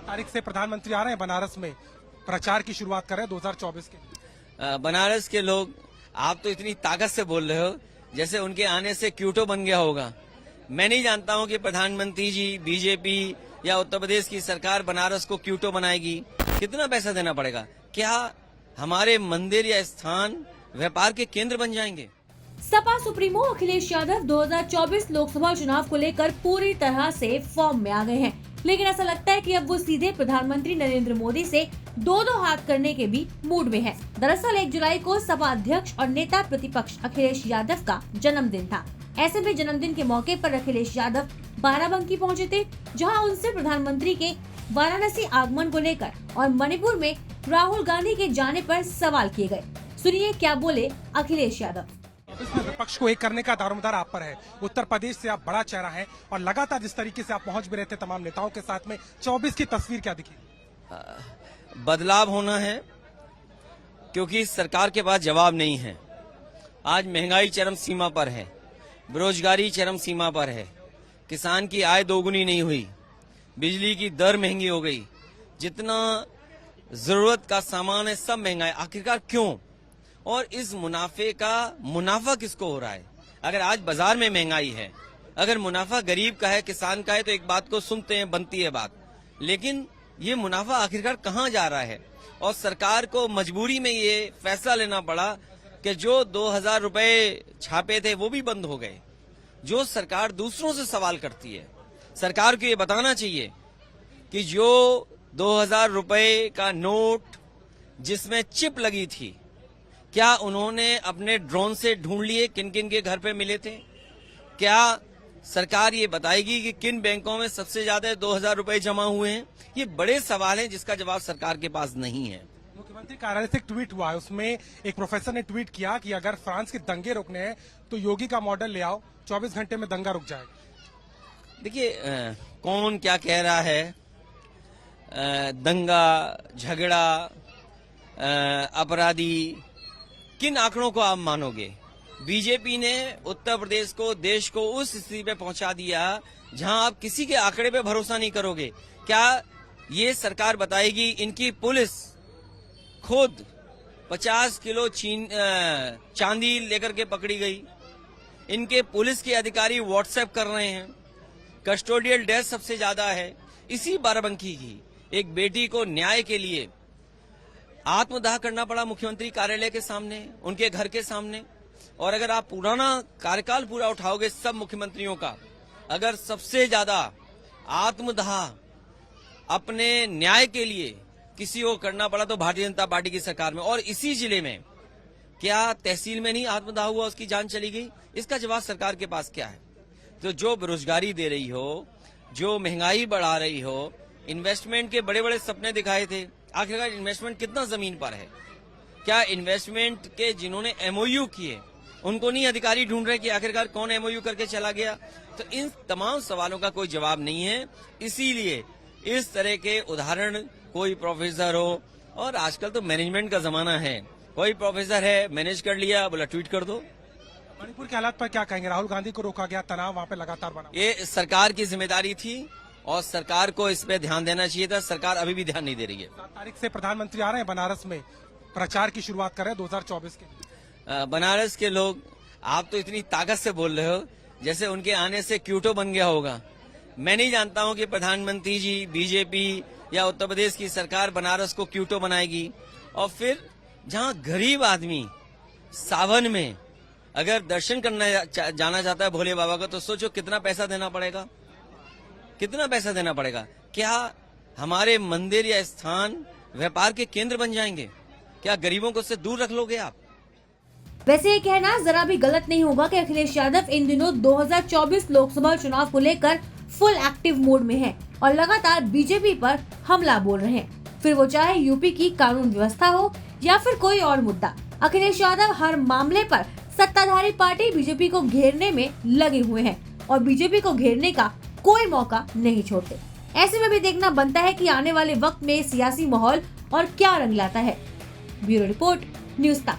तारीख से प्रधानमंत्री आ रहे हैं बनारस में, प्रचार की शुरुआत कर रहे हैं 2024 के। बनारस के लोग, आप तो इतनी ताकत से बोल रहे हो जैसे उनके आने से क्यूटो बन गया होगा। मैं नहीं जानता हूं कि प्रधानमंत्री जी, बीजेपी या उत्तर प्रदेश की सरकार बनारस को क्यूटो बनाएगी। कितना पैसा देना पड़ेगा? क्या हमारे मंदिर या स्थान व्यापार के केंद्र बन जाएंगे? सपा सुप्रीमो अखिलेश यादव 2024 लोकसभा चुनाव को लेकर पूरी तरह से फॉर्म में आ गए हैं, लेकिन ऐसा लगता है कि अब वो सीधे प्रधानमंत्री नरेंद्र मोदी से दो हाथ करने के भी मूड में हैं। दरअसल 1 जुलाई को सपा अध्यक्ष और नेता प्रतिपक्ष अखिलेश यादव का जन्मदिन था। ऐसे में जन्मदिन के मौके पर अखिलेश यादव बाराबंकी पहुंचे थे, जहां उनसे प्रधानमंत्री के वाराणसी आगमन को लेकर और मणिपुर में राहुल गांधी के जाने पर सवाल किए गए। सुनिए क्या बोले अखिलेश यादव। इसमें विपक्ष को एक करने का दारोमदार आप पर है। उत्तर प्रदेश से आप बड़ा चेहरा है और लगातार जिस तरीके से आप पहुंच भी रहे थे तमाम नेताओं के साथ में, 24 की तस्वीर क्या दिखी? बदलाव होना है, क्योंकि सरकार के पास जवाब नहीं है। आज महंगाई चरम सीमा पर है, बेरोजगारी चरम सीमा पर है, किसान की आय दोगुनी नहीं हुई, बिजली की दर महंगी हो गई, जितना जरूरत का सामान है सब महंगा है। आखिरकार क्यों? और इस मुनाफे का मुनाफा किसको हो रहा है? अगर आज बाजार में महंगाई है, अगर मुनाफा गरीब का है, किसान का है, तो एक बात को सुनते हैं, बनती है बात, लेकिन ये मुनाफा आखिरकार कहाँ जा रहा है? और सरकार को मजबूरी में ये फैसला लेना पड़ा कि जो 2000 रुपए छापे थे वो भी बंद हो गए। जो सरकार दूसरों से सवाल करती है, सरकार को ये बताना चाहिए कि जो 2000 रुपए का नोट जिसमें चिप लगी थी, क्या उन्होंने अपने ड्रोन से ढूंढ लिए किन किन के घर पे मिले थे? क्या सरकार ये बताएगी कि किन बैंकों में सबसे ज्यादा 2000 रुपए जमा हुए हैं? ये बड़े सवाल हैं जिसका जवाब सरकार के पास नहीं है। मुख्यमंत्री कार्यालय से एक ट्वीट हुआ है, उसमें एक प्रोफेसर ने ट्वीट किया कि अगर फ्रांस के दंगे रोकने हैं तो योगी का मॉडल ले आओ, 24 घंटे में दंगा रुक जाएगा। देखिए, कौन क्या कह रहा है, दंगा, झगड़ा, अपराधी, किन आंकड़ों को आप मानोगे? बीजेपी ने उत्तर प्रदेश को, देश को उस स्थिति पे पहुंचा दिया जहां आप किसी के आंकड़े पे भरोसा नहीं करोगे। क्या ये सरकार बताएगी? इनकी पुलिस खुद 50 किलो चांदी लेकर के पकड़ी गई। इनके पुलिस के अधिकारी व्हाट्सएप कर रहे हैं। कस्टोडियल डेथ सबसे ज्यादा है। इसी बाराबंकी की एक बेटी को न्याय के लिए आत्मदाह करना पड़ा मुख्यमंत्री कार्यालय के सामने, उनके घर के सामने। और अगर आप पुराना कार्यकाल पूरा उठाओगे सब मुख्यमंत्रियों का, अगर सबसे ज्यादा आत्मदाह अपने न्याय के लिए किसी को करना पड़ा तो भारतीय जनता पार्टी की सरकार में। और इसी जिले में क्या तहसील में नहीं आत्मदाह हुआ, उसकी जान चली गई? इसका जवाब सरकार के पास क्या है? तो जो बेरोजगारी दे रही हो, जो महंगाई बढ़ा रही हो, इन्वेस्टमेंट के बड़े बड़े सपने दिखाए थे, आखिरकार इन्वेस्टमेंट कितना जमीन पर है? क्या इन्वेस्टमेंट के जिन्होंने एमओयू किए उनको नहीं अधिकारी ढूंढ रहे कि आखिरकार कौन एमओयू करके चला गया? तो इन तमाम सवालों का कोई जवाब नहीं है। इसीलिए इस तरह के उदाहरण, कोई प्रोफेसर हो, और आजकल तो मैनेजमेंट का जमाना है, कोई प्रोफेसर है, मैनेज कर लिया, बोला ट्वीट कर दो। मणिपुर के हालात पर क्या कहेंगे? राहुल गांधी को रोका गया, तनाव वहां पे लगातार बना। ये सरकार की जिम्मेदारी थी और सरकार को इस पे ध्यान देना चाहिए था। सरकार अभी भी ध्यान नहीं दे रही है। 7 तारीख से प्रधानमंत्री आ रहे हैं बनारस में, प्रचार की शुरुआत कर रहे हैं 2024 के। बनारस के लोग, आप तो इतनी ताकत से बोल रहे हो जैसे उनके आने से क्यूटो बन गया होगा। मैं नहीं जानता हूं कि प्रधानमंत्री जी, बीजेपी या उत्तर प्रदेश की सरकार बनारस को क्यूटो बनाएगी। और फिर जहां गरीब आदमी सावन में अगर दर्शन करना जाना चाहता है भोले बाबा का, तो सोचो कितना पैसा देना पड़ेगा, कितना पैसा देना पड़ेगा? क्या हमारे मंदिर या स्थान व्यापार के केंद्र बन जाएंगे? क्या गरीबों को उससे दूर रख लोगे आप? वैसे ये कहना जरा भी गलत नहीं होगा कि अखिलेश यादव इन दिनों 2024 लोकसभा चुनाव को लेकर फुल एक्टिव मोड में हैं और लगातार बीजेपी पर हमला बोल रहे हैं। फिर वो चाहे यूपी की कानून व्यवस्था हो या फिर कोई और मुद्दा, अखिलेश यादव हर मामले पर सत्ताधारी पार्टी बीजेपी को घेरने में लगे हुए हैं और बीजेपी को घेरने का कोई मौका नहीं छोड़ते। ऐसे में भी देखना बनता है कि आने वाले वक्त में सियासी माहौल और क्या रंग लाता है। ब्यूरो रिपोर्ट, न्यूज़ तक।